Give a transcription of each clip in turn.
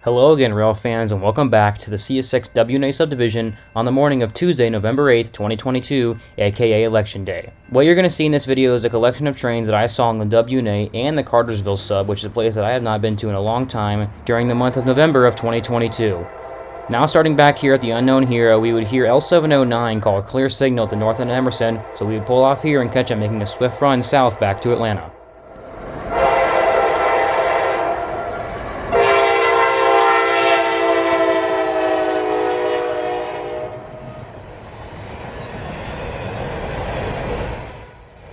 Hello again, rail fans, and welcome back to the CSX W&A subdivision on the morning of Tuesday, November 8th, 2022, aka Election Day. What you're going to see in this video is a collection of trains that I saw on the W&A and the Cartersville sub, which is a place that I have not been to in a long time, during the month of November of 2022. Now starting back here at the Unknown Hero, we would hear L709 call a clear signal at the north end of Emerson, so we would pull off here and catch it making a swift run south back to Atlanta.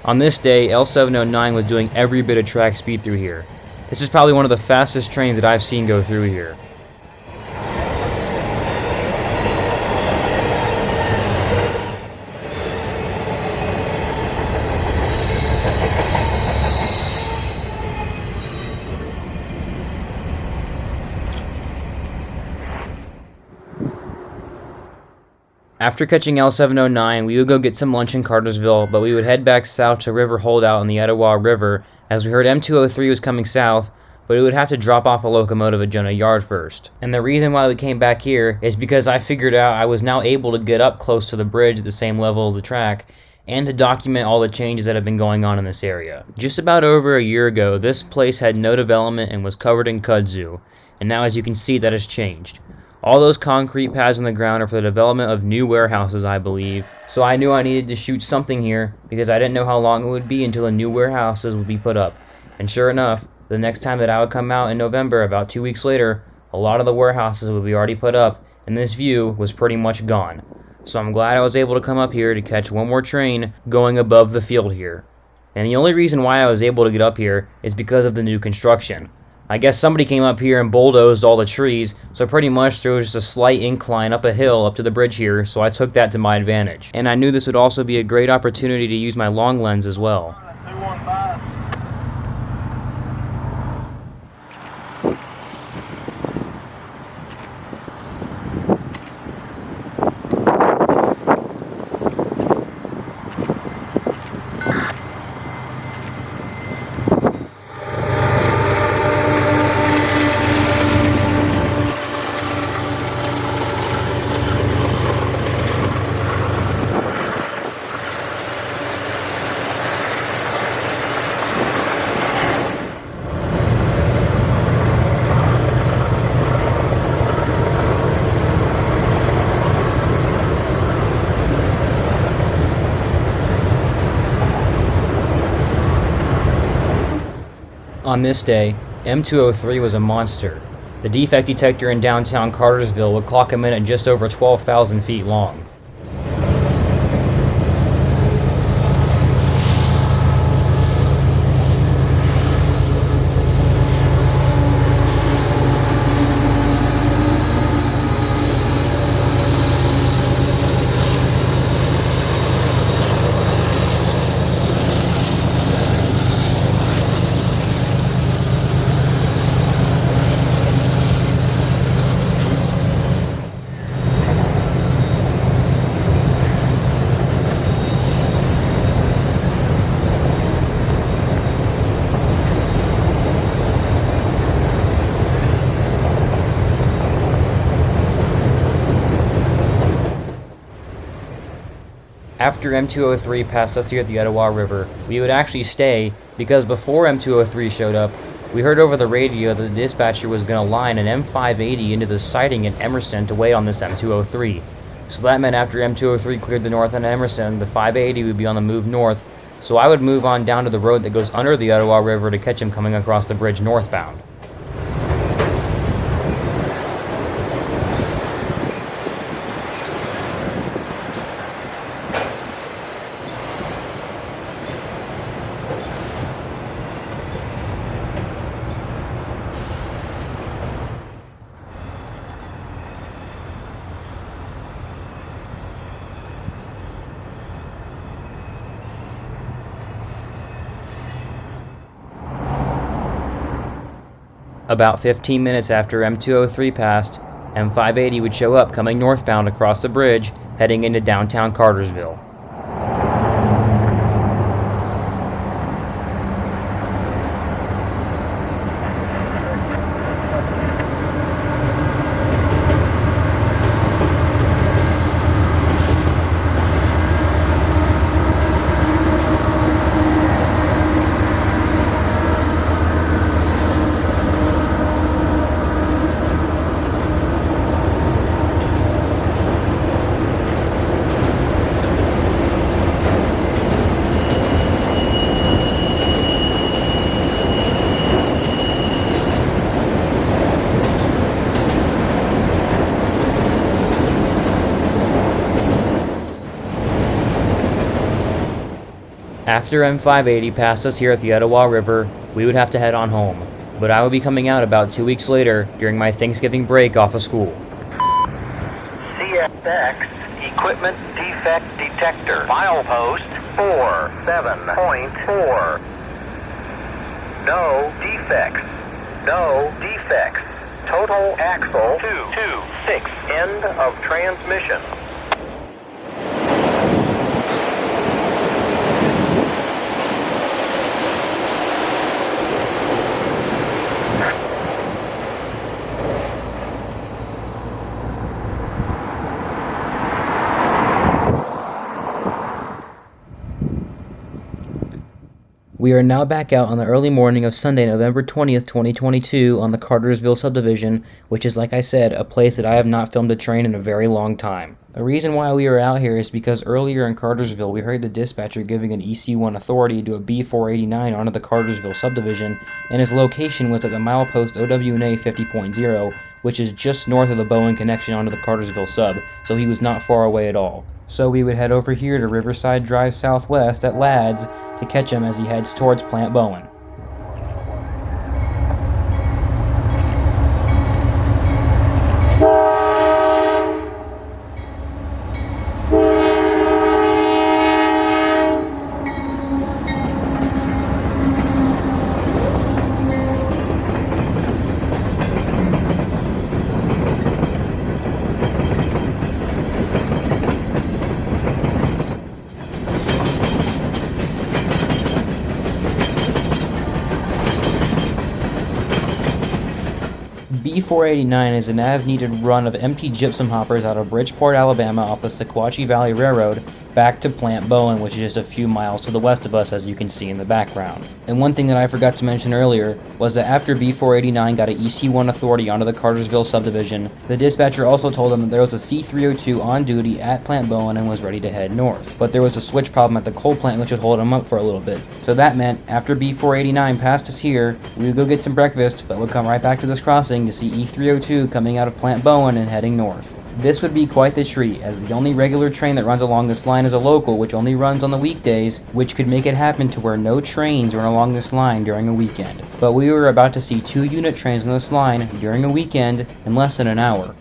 On this day, L709 was doing every bit of track speed through here. This is probably one of the fastest trains that I've seen go through here. After catching L709, we would go get some lunch in Cartersville, but we would head back south to River Holdout on the Etowah River, as we heard M203 was coming south, but we would have to drop off a locomotive at Jonah Yard first. And the reason why we came back here is because I figured out I was now able to get up close to the bridge at the same level as the track, and to document all the changes that have been going on in this area. Just about over a year ago, this place had no development and was covered in kudzu, and now as you can see that has changed. All those concrete pads on the ground are for the development of new warehouses, I believe. So I knew I needed to shoot something here because I didn't know how long it would be until the new warehouses would be put up. And sure enough, the next time that I would come out in November, about 2 weeks later, a lot of the warehouses would be already put up and this view was pretty much gone. So I'm glad I was able to come up here to catch one more train going above the field here. And the only reason why I was able to get up here is because of the new construction. I guess somebody came up here and bulldozed all the trees, so pretty much there was just a slight incline up a hill up to the bridge here, so I took that to my advantage. And I knew this would also be a great opportunity to use my long lens as well. On this day, M203 was a monster. The defect detector in downtown Cartersville would clock him in at just over 12,000 feet long. After M203 passed us here at the Etowah River, we would actually stay because before M203 showed up, we heard over the radio that the dispatcher was going to line an M580 into the siding at Emerson to wait on this M203. So that meant after M203 cleared the north end of Emerson, the 580 would be on the move north, so I would move on down to the road that goes under the Etowah River to catch him coming across the bridge northbound. About 15 minutes after M203 passed, M580 would show up coming northbound across the bridge, heading into downtown Cartersville. After M580 passed us here at the Etowah River, we would have to head on home, but I would be coming out about 2 weeks later during my Thanksgiving break off of school. CSX Equipment Defect Detector. Milepost 47.4. No defects. No defects. Total axle 226. End of transmission. We are now back out on the early morning of Sunday, November 20th, 2022 on the Cartersville subdivision, which is, like I said, a place that I have not filmed a train in a very long time. The reason why we are out here is because earlier in Cartersville we heard the dispatcher giving an EC1 authority to a B489 onto the Cartersville subdivision, and his location was at the milepost W&A 50.0, which is just north of the Bowen connection onto the Cartersville sub, so he was not far away at all. So we would head over here to Riverside Drive Southwest at Ladd's to catch him as he heads towards Plant Bowen. B489 is an as-needed run of empty gypsum hoppers out of Bridgeport, Alabama off the Sequatchie Valley Railroad back to Plant Bowen, which is just a few miles to the west of us, as you can see in the background. And one thing that I forgot to mention earlier was that after B489 got an EC1 authority onto the Cartersville subdivision, the dispatcher also told them that there was a C302 on duty at Plant Bowen and was ready to head north. But there was a switch problem at the coal plant which would hold him up for a little bit. So that meant after B489 passed us here, we would go get some breakfast, but would come right back to this crossing to see E302 coming out of Plant Bowen and heading north. This would be quite the treat, as the only regular train that runs along this line is a local, which only runs on the weekdays, which could make it happen to where no trains run along this line during a weekend. But we were about to see 2 unit trains on this line during a weekend in less than an hour.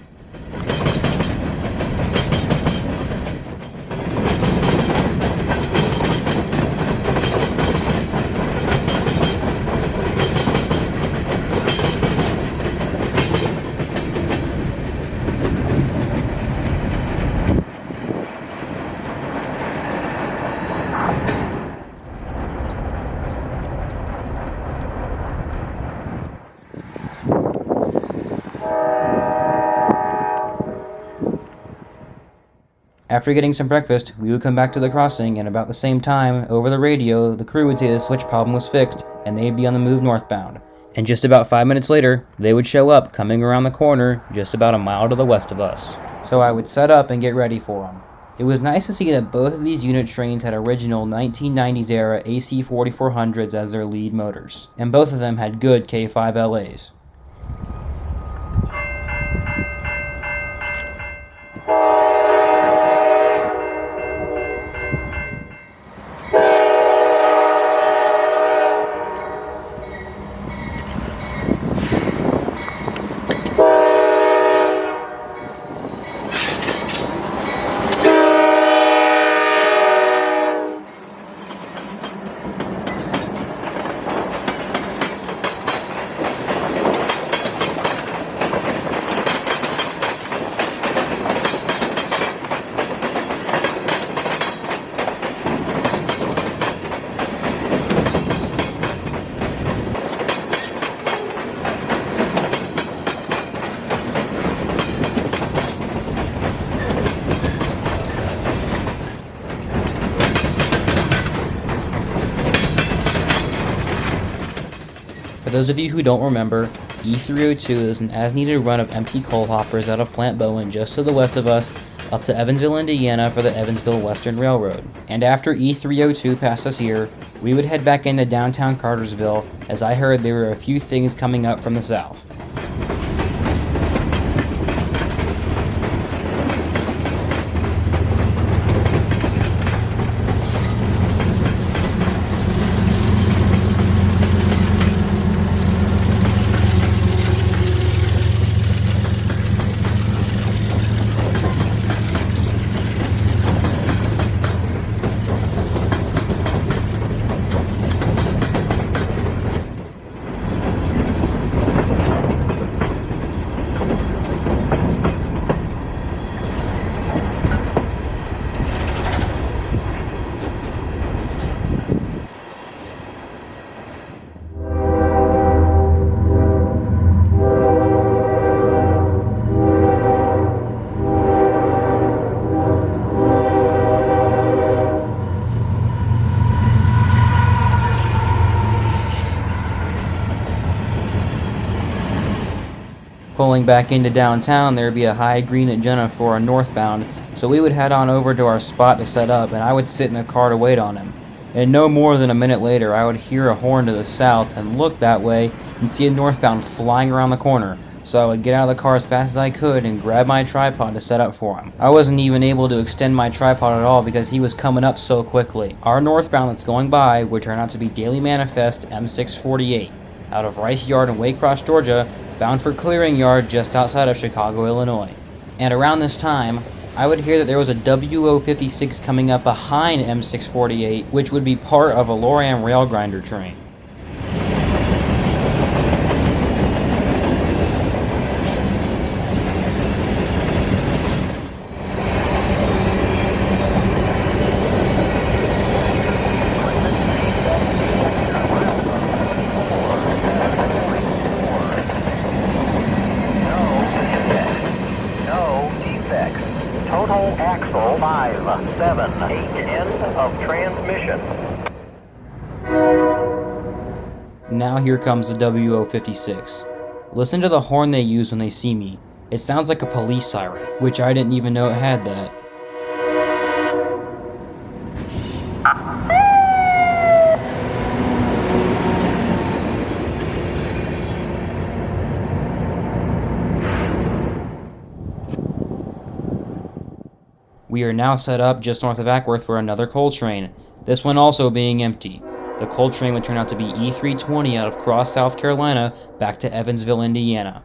After getting some breakfast, we would come back to the crossing, and about the same time, over the radio, the crew would say the switch problem was fixed, and they'd be on the move northbound. And just about 5 minutes later, they would show up, coming around the corner, just about a mile to the west of us. So I would set up and get ready for them. It was nice to see that both of these unit trains had original 1990s era AC 4400s as their lead motors, and both of them had good K5 LAs. For those of you who don't remember, E302 is an as-needed run of empty coal hoppers out of Plant Bowen just to the west of us, up to Evansville, Indiana for the Evansville Western Railroad. And after E302 passed us here, we would head back into downtown Cartersville, as I heard there were a few things coming up from the south. Pulling back into downtown, there would be a high green at Jenna for a northbound, so we would head on over to our spot to set up, and I would sit in the car to wait on him. And no more than a minute later, I would hear a horn to the south and look that way and see a northbound flying around the corner. So I would get out of the car as fast as I could and grab my tripod to set up for him. I wasn't even able to extend my tripod at all because he was coming up so quickly. Our northbound that's going by would turn out to be Daily Manifest M648 out of Rice Yard in Waycross, Georgia, bound for Clearing Yard just outside of Chicago, Illinois. And around this time, I would hear that there was a W056 coming up behind M648, which would be part of a Loram rail grinder train. Total axle 5, 7, 8, end of transmission. Now here comes the W056. Listen to the horn they use when they see me. It sounds like a police siren, which I didn't even know it had that. We are now set up just north of Acworth for another coal train, this one also being empty. The coal train would turn out to be E320 out of Cross, South Carolina, back to Evansville, Indiana.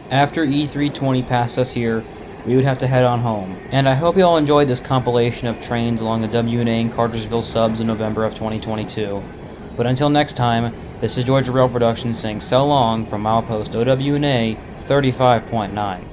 After E320 passed us here, we would have to head on home. And I hope you all enjoyed this compilation of trains along the W&A and Cartersville subs in November of 2022. But until next time, this is Georgia Rail Productions saying so long from milepost OW&A 35.9.